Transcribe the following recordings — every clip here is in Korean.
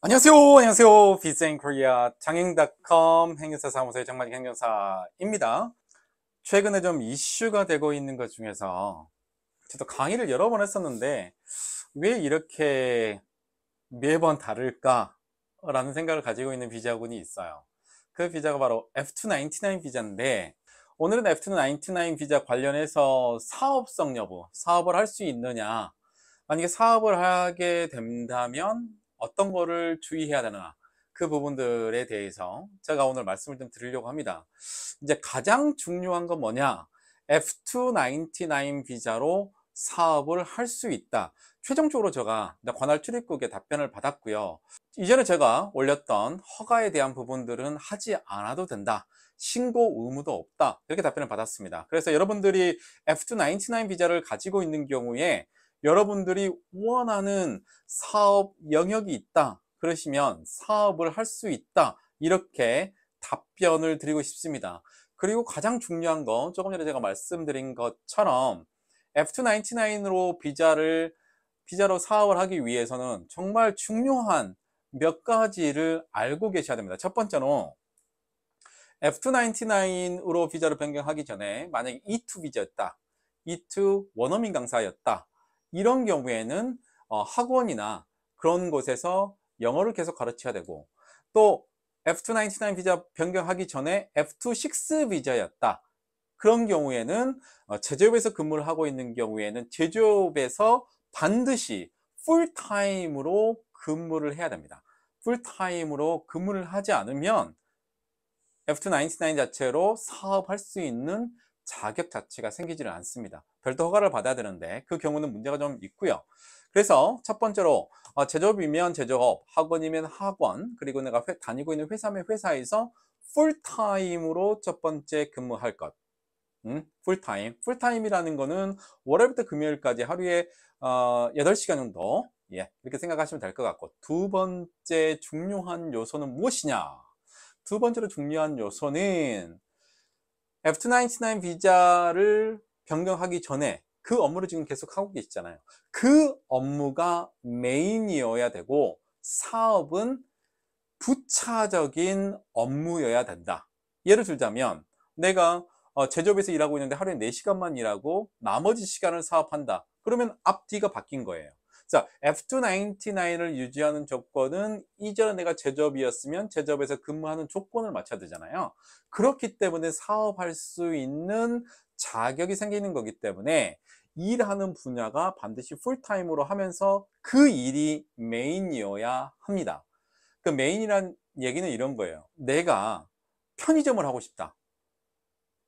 안녕하세요. 비즈앤코리아 장행닷컴 행정사 사무소의 정만익 행정사입니다. 최근에 좀 이슈가 되고 있는 것 중에서 저도 강의를 여러 번 했었는데 왜 이렇게 매번 다를까? 라는 생각을 가지고 있는 비자군이 있어요. 그 비자가 바로 F299 비자인데, 오늘은 F299 비자 관련해서 사업성 여부, 사업을 할 수 있느냐, 만약에 사업을 하게 된다면 어떤 거를 주의해야 되나, 그 부분들에 대해서 제가 오늘 말씀을 좀 드리려고 합니다. 이제 가장 중요한 건 뭐냐? F299 비자로 사업을 할 수 있다. 최종적으로 제가 관할 출입국에 답변을 받았고요. 이전에 제가 올렸던 허가에 대한 부분들은 하지 않아도 된다. 신고 의무도 없다. 이렇게 답변을 받았습니다. 그래서 여러분들이 F299 비자를 가지고 있는 경우에 여러분들이 원하는 사업 영역이 있다. 그러시면 사업을 할 수 있다. 이렇게 답변을 드리고 싶습니다. 그리고 가장 중요한 건 조금 전에 제가 말씀드린 것처럼 F299로 비자로 사업을 하기 위해서는 정말 중요한 몇 가지를 알고 계셔야 됩니다. 첫 번째는 F299으로 비자를 변경하기 전에 만약에 E2 비자였다. E2 원어민 강사였다. 이런 경우에는 학원이나 그런 곳에서 영어를 계속 가르쳐야 되고, 또 F299 비자 변경하기 전에 F26 비자였다. 그런 경우에는 제조업에서 근무를 하고 있는 경우에는 제조업에서 반드시 풀타임으로 근무를 해야 됩니다. 풀타임으로 근무를 하지 않으면 F299 자체로 사업할 수 있는 자격 자체가 생기지를 않습니다. 별도 허가를 받아야 되는데 그 경우는 문제가 좀 있고요. 그래서 첫 번째로 제조업이면 제조업, 학원이면 학원, 그리고 내가 다니고 있는 회사면 회사에서 풀타임으로 첫 번째 근무할 것. 풀타임이라는 거는 월요일부터 금요일까지 하루에 8시간 정도, 이렇게 생각하시면 될 것 같고, 두 번째 중요한 요소는 무엇이냐? 두 번째로 중요한 요소는 F299 비자를 변경하기 전에 그 업무를 지금 계속 하고 계시잖아요. 그 업무가 메인이어야 되고 사업은 부차적인 업무여야 된다. 예를 들자면 내가 제조업에서 일하고 있는데 하루에 4시간만 일하고 나머지 시간을 사업한다. 그러면 앞뒤가 바뀐 거예요. 자, F299을 유지하는 조건은 이전에 내가 제조업이었으면 제조업에서 근무하는 조건을 맞춰야 되잖아요. 그렇기 때문에 사업할 수 있는 자격이 생기는 거기 때문에 일하는 분야가 반드시 풀타임으로 하면서 그 일이 메인이어야 합니다. 그 메인이란 얘기는 이런 거예요. 내가 편의점을 하고 싶다.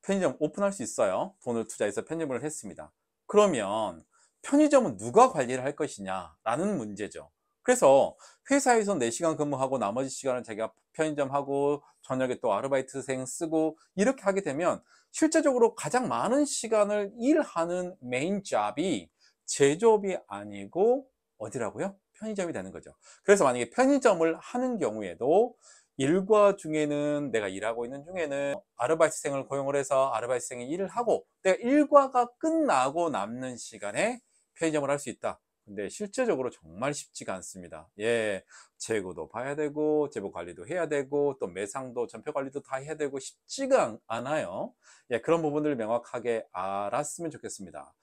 편의점 오픈할 수 있어요. 돈을 투자해서 편의점을 했습니다. 그러면 편의점은 누가 관리를 할 것이냐 라는 문제죠. 그래서 회사에서 4시간 근무하고 나머지 시간을 자기가 편의점하고 저녁에 또 아르바이트생 쓰고 이렇게 하게 되면 실제적으로 가장 많은 시간을 일하는 메인 잡이 제조업이 아니고 어디라고요? 편의점이 되는 거죠. 그래서 만약에 편의점을 하는 경우에도 일과 중에는 내가 일하고 있는 중에는 아르바이트생을 고용을 해서 아르바이트생이 일을 하고 내가 일과가 끝나고 남는 시간에 편의점을 할 수 있다. 근데 실제적으로 정말 쉽지가 않습니다. 재고도 봐야 되고 재고 관리도 해야 되고 또 매상도 전표 관리도 다 해야 되고 쉽지가 않아요. 그런 부분들을 명확하게 알았으면 좋겠습니다.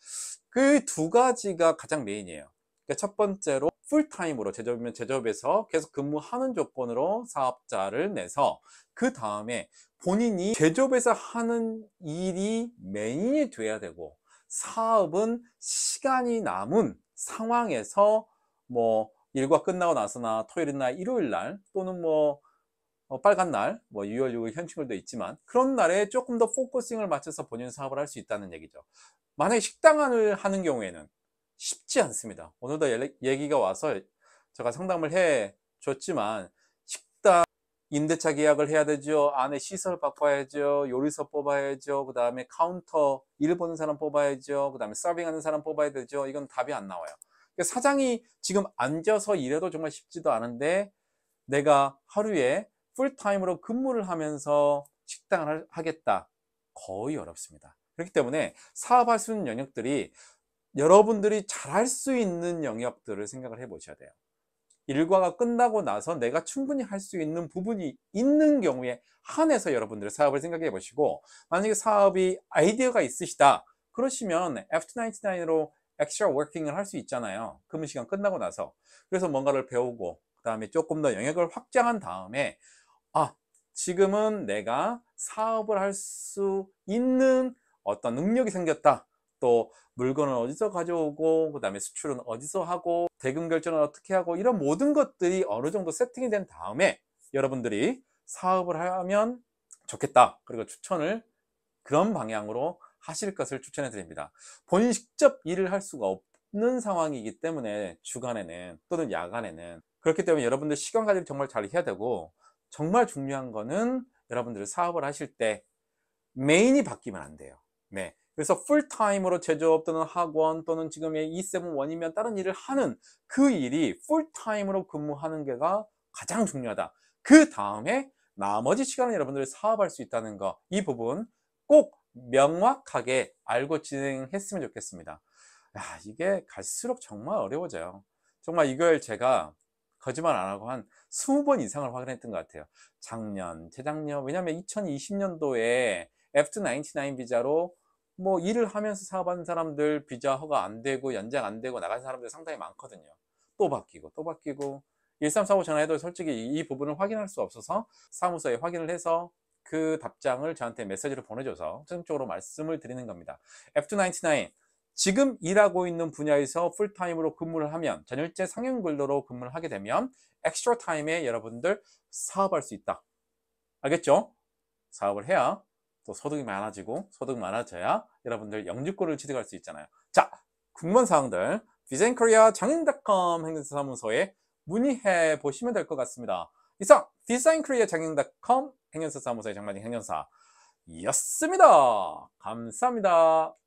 그 두 가지가 가장 메인이에요. 그러니까 첫 번째로 풀타임으로 제조업이면 제조업에서 계속 근무하는 조건으로 사업자를 내서 그 다음에 본인이 제조업에서 하는 일이 메인이 돼야 되고 사업은 시간이 남은 상황에서 뭐 일과 끝나고 나서나 토요일이나 일요일 날 또는 뭐 빨간 날, 뭐 6월 6일 현충일도 있지만 그런 날에 조금 더 포커싱을 맞춰서 본인 사업을 할 수 있다는 얘기죠. 만약에 식당을 하는 경우에는 쉽지 않습니다. 오늘도 얘기가 와서 제가 상담을 해 줬지만 식당 임대차 계약을 해야 되죠. 안에 시설 바꿔야죠. 요리사 뽑아야죠. 그 다음에 카운터 일 보는 사람 뽑아야죠. 그 다음에 서빙하는 사람 뽑아야 되죠. 이건 답이 안 나와요. 그러니까 사장이 지금 앉아서 일해도 정말 쉽지도 않은데 내가 하루에 풀타임으로 근무를 하면서 식당을 하겠다. 거의 어렵습니다. 그렇기 때문에 사업할 수 있는 영역들이 여러분들이 잘할 수 있는 영역들을 생각을 해 보셔야 돼요. 일과가 끝나고 나서 내가 충분히 할 수 있는 부분이 있는 경우에 한해서 여러분들의 사업을 생각해 보시고, 만약에 사업이 아이디어가 있으시다 그러시면 F299로 엑스트라 워킹을 할 수 있잖아요. 근무 시간 끝나고 나서. 그래서 뭔가를 배우고 그 다음에 조금 더 영역을 확장한 다음에, 아, 지금은 내가 사업을 할 수 있는 어떤 능력이 생겼다. 또 물건을 어디서 가져오고 그 다음에 수출은 어디서 하고 대금 결제는 어떻게 하고, 이런 모든 것들이 어느 정도 세팅이 된 다음에 여러분들이 사업을 하면 좋겠다, 그리고 추천을 그런 방향으로 하실 것을 추천해 드립니다. 본인이 직접 일을 할 수가 없는 상황이기 때문에 주간에는 또는 야간에는, 그렇기 때문에 여러분들 시간 관리를 정말 잘 해야 되고, 정말 중요한 거는 여러분들 사업을 하실 때 메인이 바뀌면 안 돼요. 네. 그래서 풀타임으로 제조업 또는 학원 또는 지금의 E7-1이면 다른 일을 하는 그 일이 풀타임으로 근무하는 게가 가장 중요하다. 그 다음에 나머지 시간은 여러분들이 사업할 수 있다는 거, 이 부분 꼭 명확하게 알고 진행했으면 좋겠습니다. 야, 이게 갈수록 정말 어려워져요. 정말 이걸 제가 거짓말 안 하고 한 20번 이상을 확인했던 것 같아요. 작년, 재작년, 왜냐면 2020년도에 F299 비자로 뭐 일을 하면서 사업하는 사람들 비자 허가 안 되고 연장 안 되고 나간 사람들 상당히 많거든요. 또 바뀌고 또 바뀌고, 1345 전화해도 솔직히 이 부분을 확인할 수 없어서 사무소에 확인을 해서 그 답장을 저한테 메시지로 보내줘서 최종적으로 말씀을 드리는 겁니다. F299 지금 일하고 있는 분야에서 풀타임으로 근무를 하면, 전일제 상용 근로로 근무를 하게 되면 엑스트라 타임에 여러분들 사업할 수 있다. 알겠죠? 사업을 해야 또 소득이 많아지고, 소득 많아져야 여러분들 영주권을 취득할 수 있잖아요. 자, 궁금한 사항들 비자인코리아 장인닷컴 행정사 사무소에 문의해 보시면 될 것 같습니다. 이상 디자인코리아 장인닷컴 행정사 사무소의 장만진 행정사였습니다. 감사합니다.